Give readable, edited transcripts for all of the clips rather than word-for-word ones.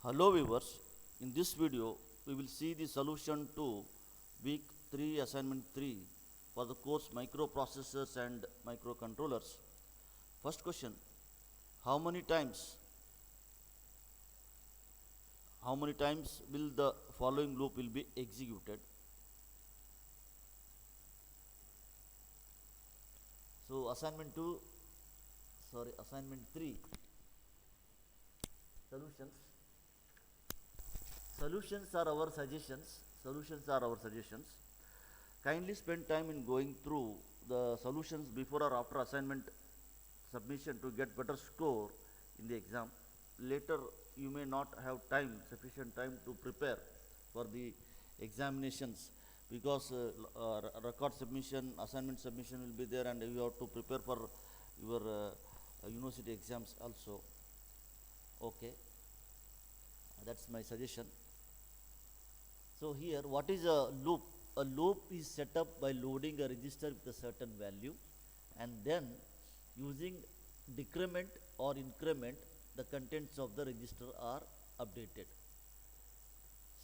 Hello viewers, in this video we will see the solution to week 3 assignment 3 for the course Microprocessors and Microcontrollers. First question, how many times will the following loop will be executed? So assignment 3 solutions. Solutions are our suggestions. Kindly spend time in going through the solutions before or after assignment submission to get better score in the exam. Later you may not have sufficient time to prepare for the examinations because record submission, assignment submission will be there, and you have to prepare for your university exams also. Okay, that's my suggestion. So here, what is a loop? A loop is set up by loading a register with a certain value and then using decrement or increment, the contents of the register are updated.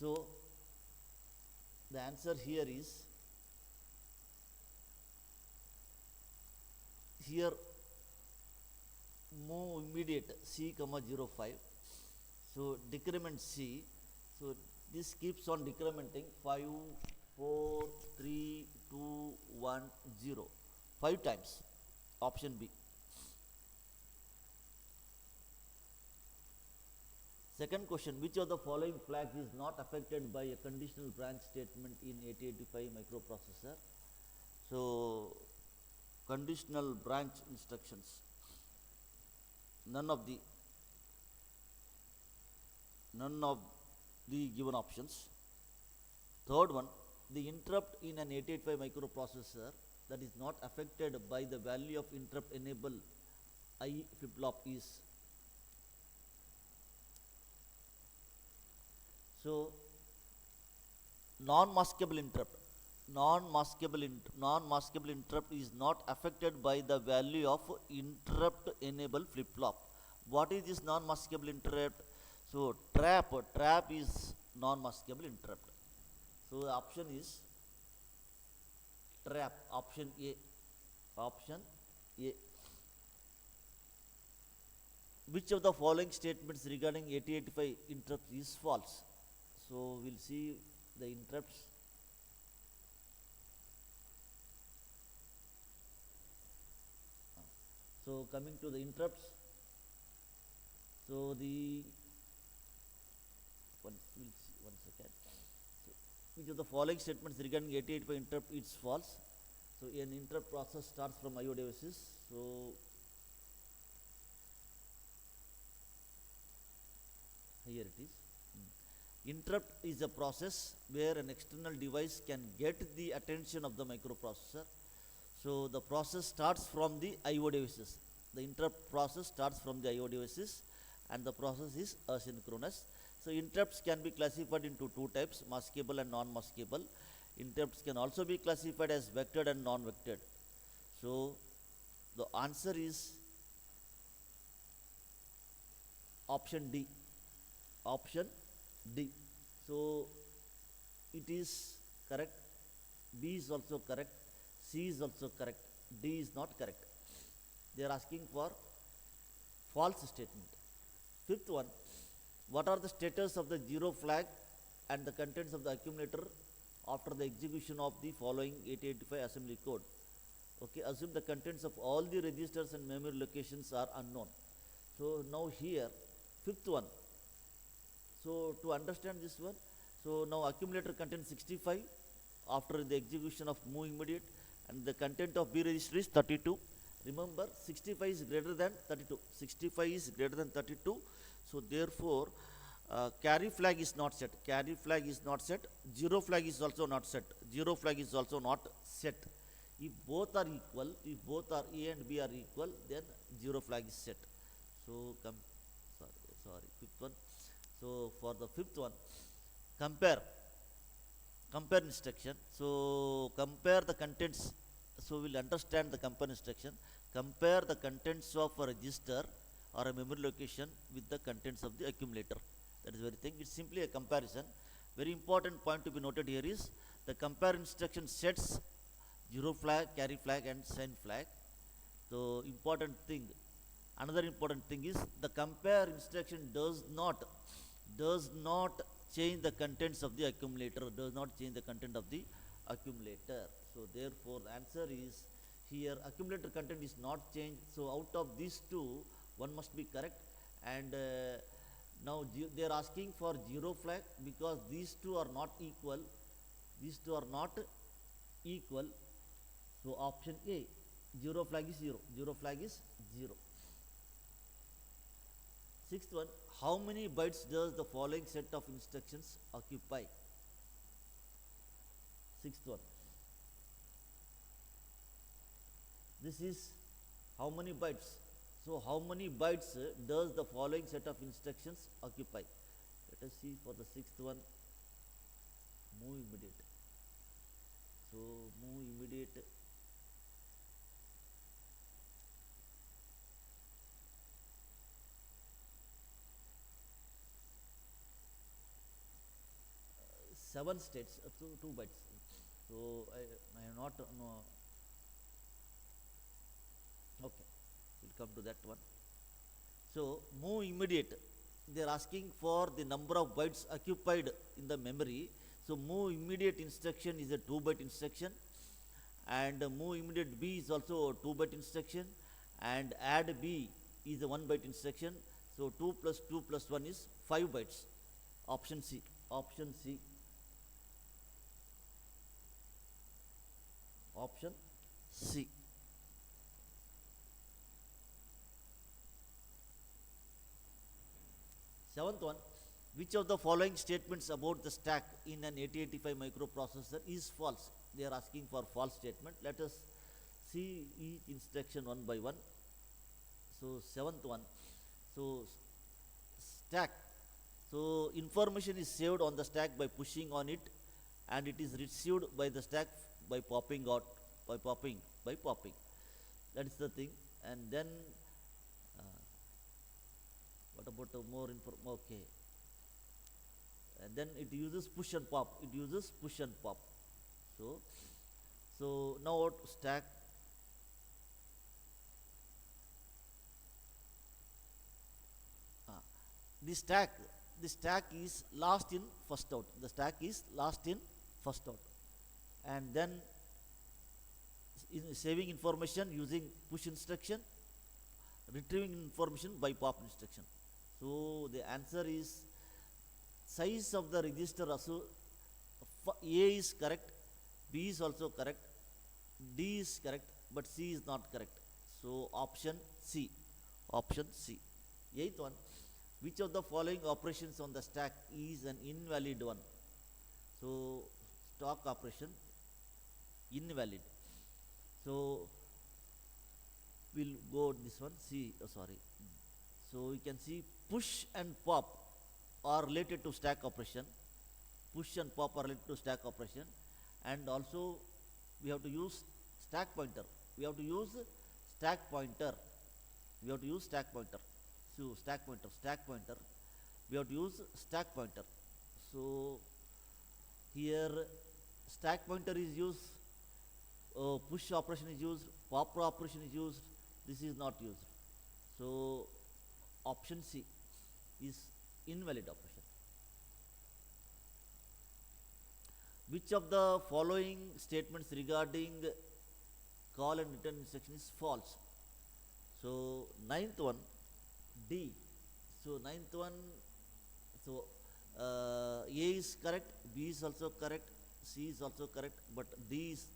So the answer here is, here move immediate C, 05. So decrement C. So this keeps on decrementing 5, 4, 3, 2, 1, 0. 5 times. Option B. Second question, which of the following flags is not affected by a conditional branch statement in 8085 microprocessor? So conditional branch instructions. None of the given options. Third one, the interrupt in an 8085 microprocessor that is not affected by the value of interrupt enable I flip-flop is. So non-maskable interrupt. Non-maskable interrupt is not affected by the value of interrupt enable flip-flop. What is this non-maskable interrupt? So trap is non-maskable interrupt. So the option is trap, option A. Which of the following statements regarding 8085 interrupt is false? So we'll see the interrupts. So coming to the interrupts, so we'll see one second. So which of the following statements regarding 8085 interrupt is false? So an interrupt process starts from IO devices. So here it is. Interrupt is a process where an external device can get the attention of the microprocessor. So the process starts from the IO devices. The interrupt process starts from the IO devices and the process is asynchronous. So interrupts can be classified into two types, maskable and non-maskable. Interrupts can also be classified as vectored and non-vectored. So the answer is option D. Option D. So it is correct. B is also correct. C is also correct. D is not correct. They are asking for false statement. Fifth one, what are the status of the 0 flag and the contents of the accumulator after the execution of the following 8085 assembly code? Okay, assume the contents of all the registers and memory locations are unknown. So now here, fifth one. So to understand this one, so now accumulator contains 65 after the execution of move immediate, and the content of B register is 32. Remember, 65 is greater than 32. 65 is greater than 32. So therefore, carry flag is not set. Carry flag is not set. 0 flag is also not set. 0 flag is also not set. If both are equal, if both are A and B are equal, then 0 flag is set. So fifth one. So for the fifth one, compare instruction. So compare the contents. So we'll understand the compare instruction. Compare the contents of a register or a memory location with the contents of the accumulator. That is very thing. It's simply a comparison. Very important point to be noted here is the compare instruction sets 0 flag, carry flag and sign flag. So important thing, another important thing is the compare instruction does not change the contents of the accumulator, does not change the content of the accumulator. So therefore the answer is here accumulator content is not changed. So out of these two, one must be correct. And now they are asking for 0 flag because these two are not equal. These two are not equal. So option A, 0 flag is 0. 0 flag is 0. Sixth one, how many bytes does the following set of instructions occupy? Sixth one. This is how many bytes. So how many bytes does the following set of instructions occupy? Let us see for the sixth one, move immediate. So move immediate. Seven states, 2 bytes. So I am not no. Okay, we'll come to that one. So move immediate, they are asking for the number of bytes occupied in the memory. So move immediate instruction is a 2-byte instruction, and move immediate B is also a 2-byte instruction, and add B is a 1-byte instruction. So 2 plus 2 plus 1 is 5 bytes. Option C. Option C. Option C. Seventh one, which of the following statements about the stack in an 8085 microprocessor is false? They are asking for false statement. Let us see each instruction one by one. So seventh one, so stack. So information is saved on the stack by pushing on it, and it is received by the stack by popping out, by popping. That is the thing. And then what about more information? Okay. And then it uses push and pop. It uses push and pop. So now what stack? The stack is last in, first out. The stack is last in, first out. And then saving information using push instruction, retrieving information by pop instruction. So the answer is size of the register. Also A is correct, B is also correct, D is correct, but C is not correct. So option C. Option C. Eighth one, which of the following operations on the stack is an invalid one? So stock operation, invalid. So we'll go this one. See, sorry. So we can see push and pop are related to stack operation. Push and pop are related to stack operation, and also we have to use stack pointer. We have to use stack pointer. We have to use stack pointer. So stack pointer. We have to use stack pointer. So here stack pointer is used, push operation is used, pop operation is used. This is not used. So option C is invalid operation. Which of the following statements regarding call and return instruction is false? So ninth one, D. So ninth one, so A is correct, B is also correct, C is also correct, but D is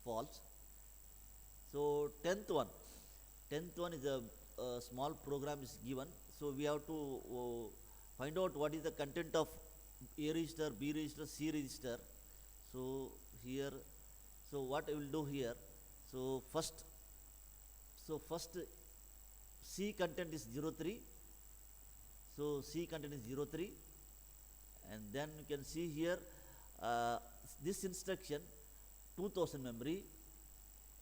false. So tenth one is a small program is given. So we have to find out what is the content of A register, B register, C register. So here, so what I will do here, so first C content is 03. So C content is 03, and then you can see here this instruction 2000 memory,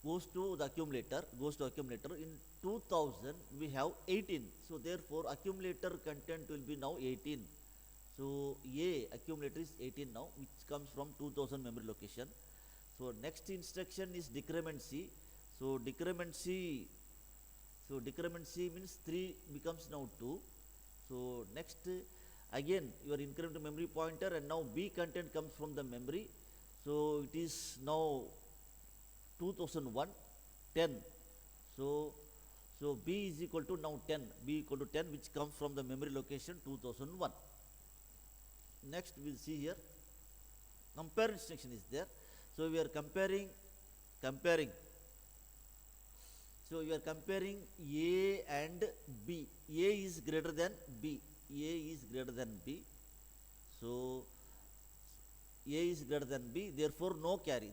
goes to the accumulator, In 2000 we have 18. So therefore accumulator content will be now 18. So A accumulator is 18 now, which comes from 2000 memory location. So next instruction is decrement C. So decrement C means 3 becomes now 2. So next again you are increment memory pointer, and now B content comes from the memory. So it is now 2001 10. So B is equal to now 10. B equal to 10, which comes from the memory location 2001. Next we will see here compare instruction is there. So we are comparing. So you are comparing A and B. A is greater than B. So A is greater than B. Therefore no carry.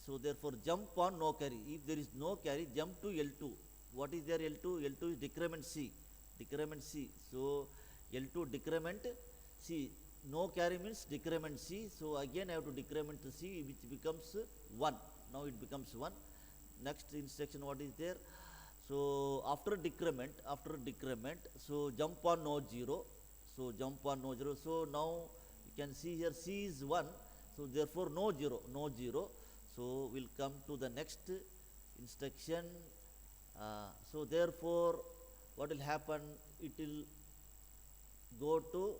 So therefore jump on no carry. If there is no carry, jump to L2. What is there L2? L2 is decrement C. So L2 decrement C. No carry means decrement C. So again I have to decrement C, which becomes 1. Now it becomes 1. Next instruction, what is there? So after decrement, so jump on no 0. So now you can see here C is 1. So therefore no 0. So we'll come to the next instruction. So therefore what will happen? It will go to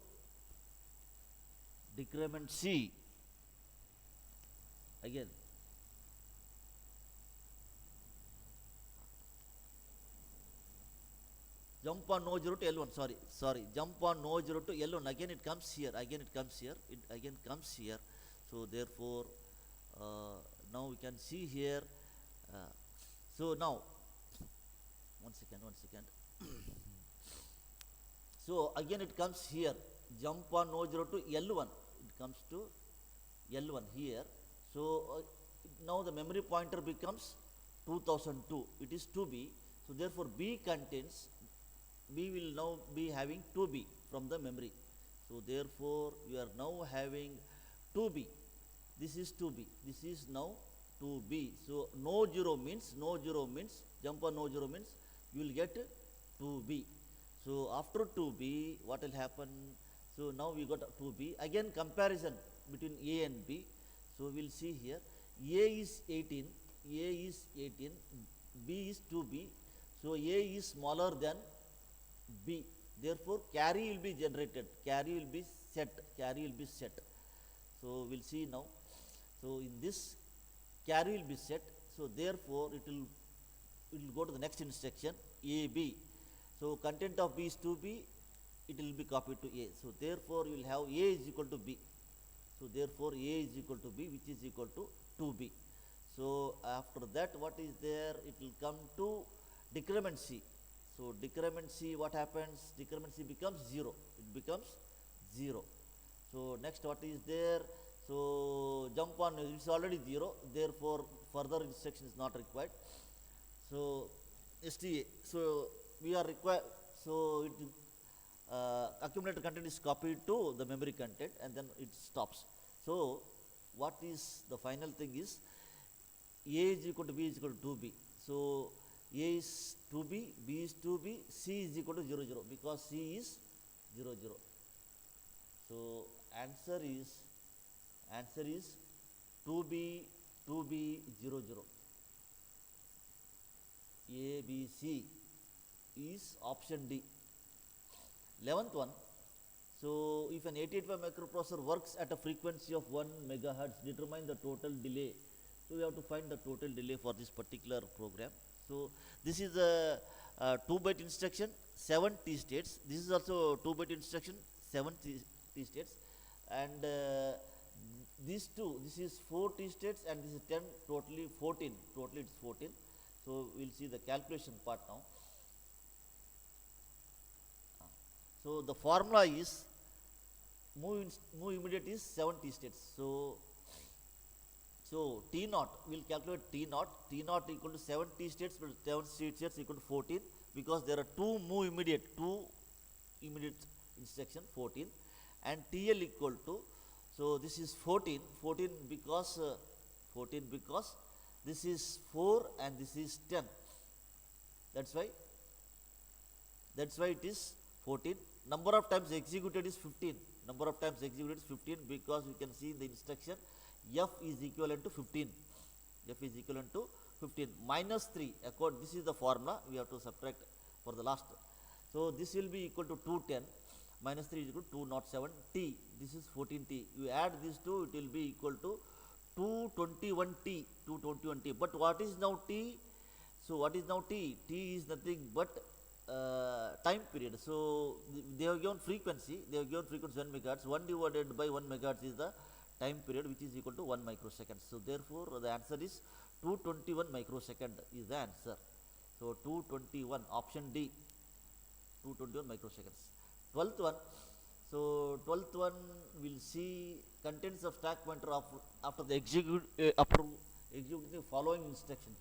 decrement C again. Jump on no 0 to L1. Sorry. Jump on no 0 to L1. Again it comes here. So therefore now we can see here. So now one second. So again it comes here. Jump on no 0 to L1. It comes to L1 here. So now the memory pointer becomes 2002. It is 2B. So therefore B will now be having 2B from the memory. So therefore we are now having 2B. This is 2B. This is now 2B. So no 0 means jump on no 0 means you will get 2B. So after 2B, what will happen? So now we got 2B. Again comparison between A and B. So we'll see here. A is 18. B is 2B. So A is smaller than B. Therefore carry will be generated. Carry will be set. So we'll see now. So in this carry will be set. So therefore it will go to the next instruction, AB. So content of B is 2B. It will be copied to A. So therefore you will have A is equal to B. So therefore A is equal to B, which is equal to 2B. So after that, what is there? It will come to decrement C. So decrement C, what happens? Decrement C becomes 0. It becomes 0. So next, what is there? So jump on, it's already 0. Therefore further instruction is not required. So STA. So we are required. So accumulator content is copied to the memory content, and then it stops. So what is the final thing is A is equal to B is equal to 2B. So A is 2B, B is 2B, C is equal to 0, 0, because C is 0, 0. So answer is 2B, 2B, 0, 0. A, B, C is option D. 11th one. So if an 885 microprocessor works at a frequency of 1 megahertz, determine the total delay. So we have to find the total delay for this particular program. So this is a 2-byte instruction, 7 T states. This is also 2-byte instruction, 7 T states. And these two, this is 4 T states and this is 10, totally 14. Totally it's 14. So we'll see the calculation part now. So the formula is move immediate is 7 T states. So T naught, we'll calculate T naught. T naught equal to 7 T states, but 7 T states equal to 14, because there are two immediate instruction, 14, and TL equal to, so this is 14 because 14 because this is 4 and this is 10. That's why it is 14. Number of times executed is 15. Number of times executed is 15 because you can see in the instruction f is equivalent to 15. F is equivalent to 15 minus 3. This is the formula we have to subtract for the last. So this will be equal to 210 minus 3 is equal to 207 t. This is 14t. You add these two, it will be equal to 221t. 221t. But what is now t? So what is now t? T is nothing but time period. So they have given frequency. They have given frequency 1 megahertz. 1 divided by 1 megahertz is the time period, which is equal to 1 microsecond. So therefore the answer is 221 microsecond is the answer. So 221, option D, 221 microseconds. 12th one. So 12th one will see contents of stack pointer after the executing the following instruction.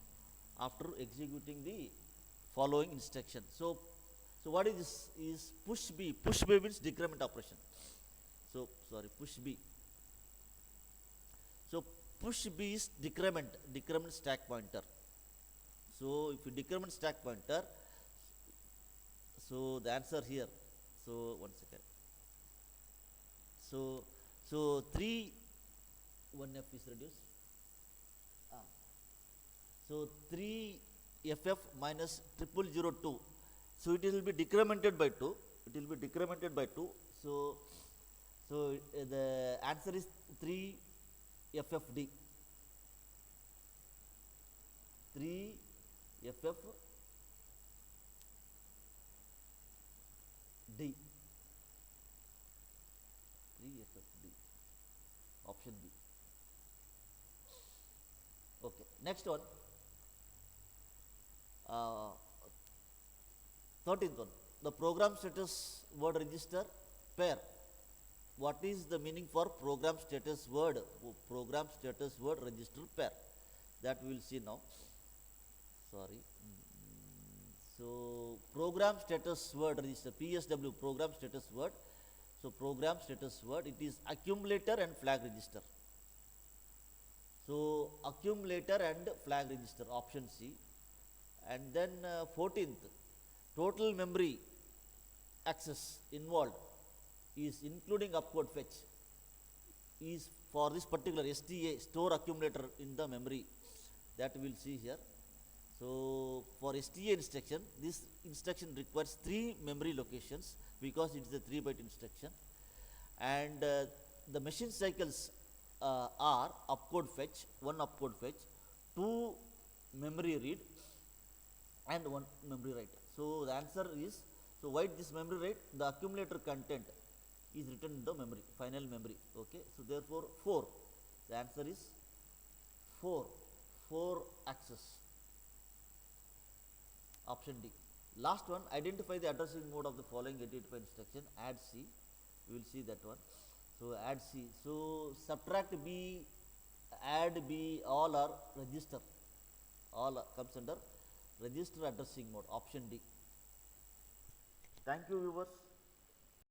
After executing the following instruction. So what is this? Is push B. Push B means decrement operation. So push B. So push B is decrement stack pointer. So if you decrement stack pointer, so the answer here. So 1 second. So 3 1F is reduced. So 3FF minus 0002. So it will be decremented by 2. It will be decremented by 2. So the answer is 3FFD. 3FFD. D. 3FFD. Option B. Okay. Next one. 13th one. The program status word register pair. What is the meaning for program status word? Program status word register pair. That we will see now. Sorry. So program status word register, PSW, program status word. So program status word, it is accumulator and flag register. So accumulator and flag register, option C. And then 14th, total memory access involved is including upward fetch is for this particular STA, store accumulator in the memory, that we will see here. So for STA instruction, this instruction requires 3 memory locations because it is a 3-byte instruction, and the machine cycles are opcode fetch, 1 opcode fetch, 2 memory read and 1 memory write. So the answer is, so write this memory write, the accumulator content is written in the memory, final memory. Okay, so therefore 4. The answer is 4 access. Option D. Last one, identify the addressing mode of the following 8085 instruction. Add C. We will see that one. So add C. So subtract B, add B, all are register. All comes under register addressing mode. Option D. Thank you, viewers.